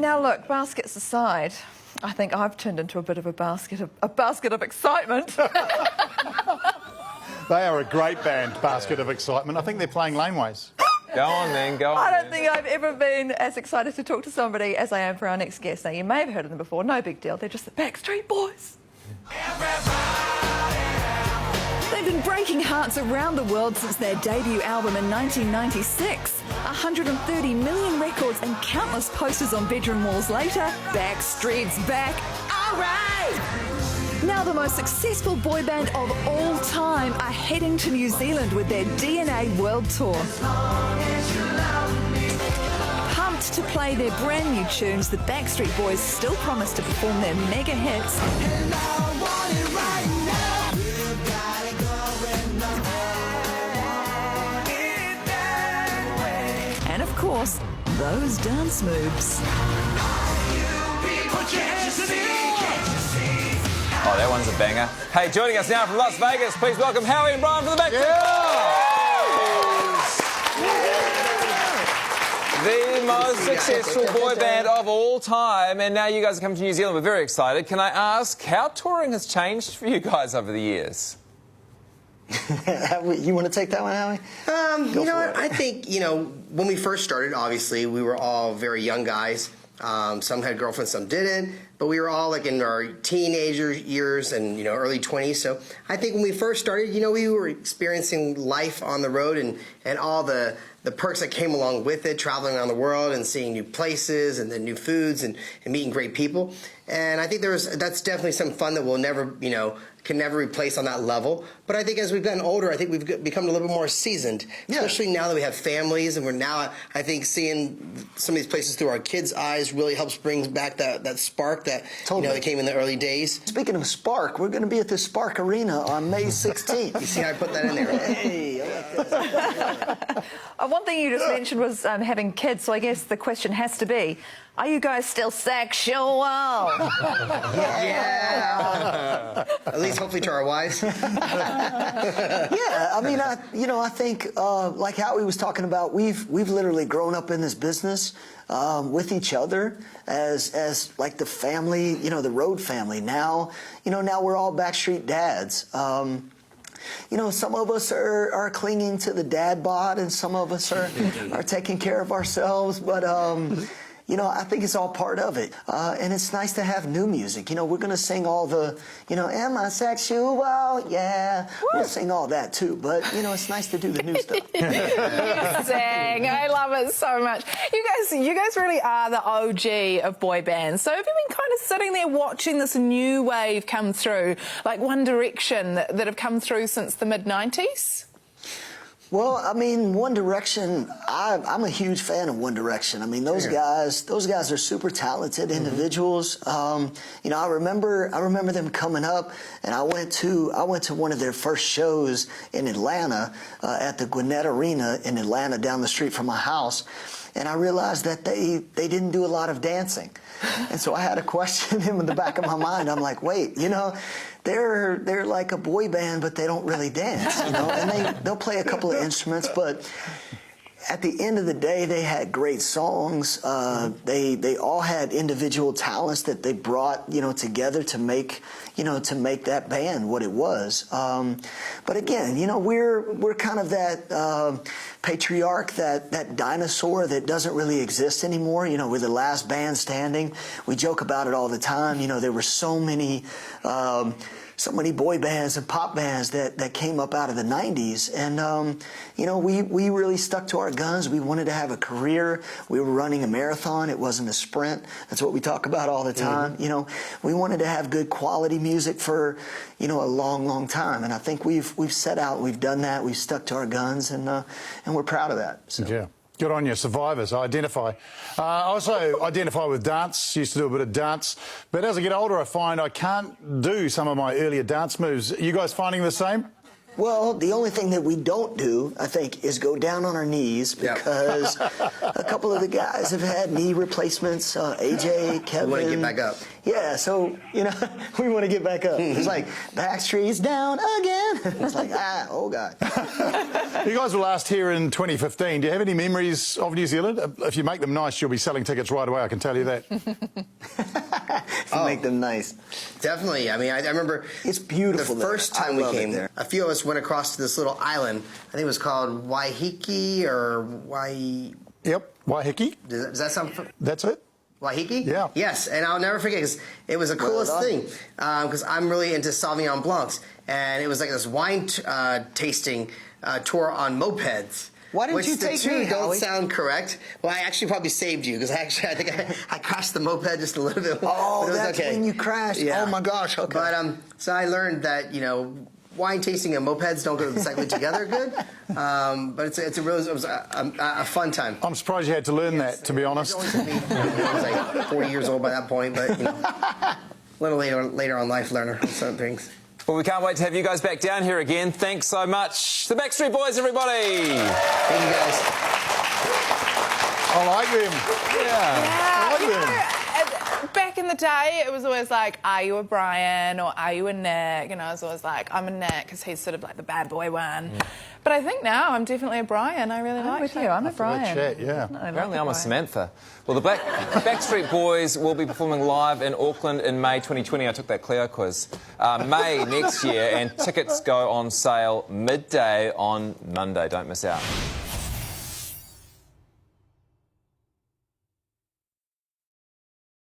Now look, baskets aside, I think I've turned into a bit of a basket of excitement. They are a great band, Basket of Excitement. I think they're playing Laneways. Go on then, go on. I don't think I've ever been as excited to talk to somebody as I am for our next guest. Now, you may have heard of them before, no big deal, they're just the Backstreet Boys. They've been breaking hearts around the world since their debut album in 1996. 130 million records and countless posters on bedroom walls later, Backstreet's back. All right! Now the most successful boy band of all time are heading to New Zealand with their DNA World Tour. Pumped to play their brand new tunes, the Backstreet Boys still promise to perform their mega hits. And of course, those dance moves. Oh, that one's a banger. Hey, joining us now from Las Vegas, please welcome Howie and Brian from the Backstreet Boys. The most successful boy band of all time, and now you guys are coming to New Zealand. We're very excited. Can I ask how touring has changed for you guys over the years? You want to take that one, Howie? You know what? I think, when we first started, obviously, we were all very young guys. Some had girlfriends, some didn't. But we were all like in our teenager years and, early 20s. So I think when we first started, we were experiencing life on the road and all the perks that came along with it, traveling around the world and seeing new places and then new foods and meeting great people. And I think that's definitely some fun that we'll never, can never replace on that level. But I think as we've gotten older, I think we've become a little bit more seasoned, especially now that we have families, and we're now, I think, seeing some of these places through our kids' eyes really helps bring back that spark that, that came in the early days. Speaking of spark, we're going to be at the Spark Arena on May 16th. You see how I put that in there, right? Hey, I like that. One thing you just mentioned was having kids, so I guess the question has to be, are you guys still sexual? Yeah. At least hopefully to our wives. Yeah, I mean, I think like Howie was talking about, we've literally grown up in this business with each other as like the family, the road family. Now, now we're all Backstreet dads. Some of us are clinging to the dad bod, and some of us are taking care of ourselves, but I think it's all part of it. And it's nice to have new music. We're going to sing all the, am I sexual? Yeah. Woo. We'll sing all that too. But, it's nice to do the new stuff. You sing. I love it so much. You guys really are the OG of boy bands. So have you been kind of sitting there watching this new wave come through, like One Direction that have come through since the mid-90s? Well, I mean, One Direction, I'm a huge fan of One Direction. I mean, those guys are super talented individuals. I remember them coming up, and I went to one of their first shows in Atlanta at the Gwinnett Arena in Atlanta, down the street from my house, and I realized that they didn't do a lot of dancing. And so I had a question in the back of my mind. I'm like, wait, they're like a boy band, but they don't really dance, and they'll play a couple of instruments, but at the end of the day, they had great songs. They all had individual talents that they brought, together to make that band what it was. But again, we're kind of that patriarch, that dinosaur that doesn't really exist anymore. We're the last band standing. We joke about it all the time. There were so many boy bands and pop bands that came up out of the 90s. And, we really stuck to our guns. We wanted to have a career. We were running a marathon. It wasn't a sprint. That's what we talk about all the time. We wanted to have good quality music for, a long, long time. And I think we've set out, we've done that. We've stuck to our guns, and we're proud of that. So. Yeah. Good on you, survivors. I identify. I also identify with dance, used to do a bit of dance. But as I get older, I find I can't do some of my earlier dance moves. You guys finding the same? Well, the only thing that we don't do, I think, is go down on our knees because a couple of the guys have had knee replacements. AJ, Kevin. We want to get back up. Yeah, so, you know, we want to get back up. It's like, Backstreet's down again. It's like, oh, God. You guys were last here in 2015. Do you have any memories of New Zealand? If you make them nice, you'll be selling tickets right away, I can tell you that. If you make them nice. Definitely. I mean, I remember it's beautiful the first time we came there. A few of us went across to this little island. I think it was called Waiheke or Yep, Waiheke. Does that sound? That's it. Waiheke? Yeah. Yes, and I'll never forget because it was the coolest thing because I'm really into Sauvignon Blancs, and it was like this wine tasting tour on mopeds. Why didn't you take me, Which the two don't Howie? sound correct. Well, I actually probably saved you because I think I crashed the moped just a little bit. Oh, but it was that's okay. when you crashed. Yeah. Oh, my gosh. Okay. But so I learned that, you know, wine tasting and mopeds don't go exactly together good. But it was a fun time. I'm surprised you had to learn that, to be honest. I was like 40 years old by that point, but you know, a little later on life learner on certain things. Well, we can't wait to have you guys back down here again. Thanks so much. The Backstreet Boys, everybody. Thank you, guys. I like them. Yeah. I like them. Back in the day, it was always like, are you a Brian or are you a Nick? And I was always like, I'm a Nick because he's sort of like the bad boy one. But I think now I'm definitely a Brian. I really like with him. you. I'm a Brian. Chat, yeah. Apparently I'm a Samantha. Well, the Backstreet Boys will be performing live in Auckland in May 2020. I took that Cleo quiz. May next year, and tickets go on sale midday on Monday. Don't miss out.